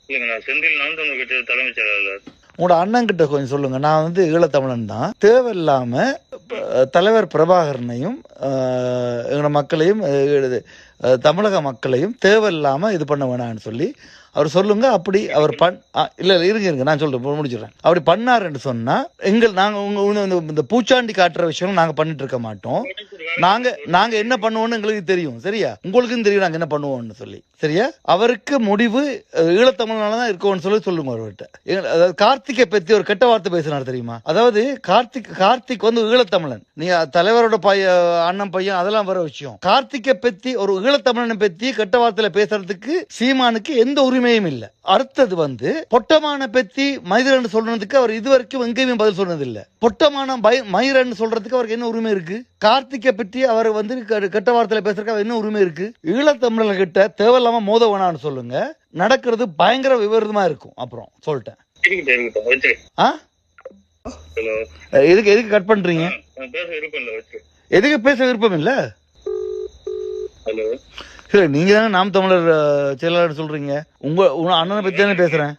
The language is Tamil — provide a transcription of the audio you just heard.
இல்லைங்க, நான் செந்தில் நாம் தமிழர் கட்சி தலைமைச் செயலாளர். உங்களோட அண்ணன் கிட்ட கொஞ்சம் சொல்லுங்க. நான் வந்து ஈழத்தமிழன் தான். தேவையில்லாம தலைவர் பிரபாகரனையும் எங்களோட மக்களையும் தமிழக மக்களையும் தேவையில்லாம இது பண்ண வேணாம்னு சொல்லி அவர் சொல்லுங்க. அப்படி அவர் இல்ல இருங்க நான் சொல்றேன், முடிச்சிடறேன். அப்படி பண்ணாருன்னு சொன்னா நாங்க இந்த பூச்சாண்டி காட்டுற விஷயம் நாங்க பண்ணிட்டு இருக்க மாட்டோம். நாங்க என்ன பண்ணுவோம்னு எங்களுக்கு தெரியும், சரியா? உங்களுக்கும் தெரியும் நாங்க என்ன பண்ணுவோம்னு சொல்லி, சரியா? அவருக்கு முடிவு ஈழத்தமிழ்னாலதான் இருக்கும்னு சொல்லி சொல்லுங்க அவர்கிட்ட. அதாவது கார்த்திகை பத்தி ஒரு கெட்ட வார்த்தை பேசினார் தெரியுமா? அதாவது கார்த்திக் வந்து ஈழத்தமிழன், நீ தலைவரோட அண்ணன் பையன், அதெல்லாம் வர விஷயம். கார்த்திகை பத்தி ஒரு ஈழத்தமிழனை பத்தி கெட்ட வார்த்தையில பேசுறதுக்கு சீமானுக்கு எந்த உரிமையும் இல்ல. அடுத்தது வந்து பொட்டமான பத்தி மயிரன்னு சொல்றதுக்கு அவர் இதுவரைக்கும் எங்கேயுமே பதில் சொன்னது இல்ல. பொட்டமான மயிரன்னு சொல்றதுக்கு அவருக்கு என்ன உரிமை இருக்கு? கார்த்திகை பற்றி அவர் வந்து கெட்ட வார்த்தையில பேசுறதுக்கு அவர் என்ன உரிமை இருக்கு? ஈழத்தமிழர்கள் கிட்ட தேவையில்லாம மோத வேணான்னு சொல்லுங்க. நடக்கிறது பயங்கர விபரீதமா இருக்கும். அப்புறம் சொல்லிட்டேன். எதுக்கு கட் பண்றீங்க? எதுக்கு பேச விருப்பம் இல்ல? நீங்க தானே நாம் தமிழர் செயலாளர் சொல்றீங்க. உங்க அண்ணனை பத்தி தானே பேசுறேன்.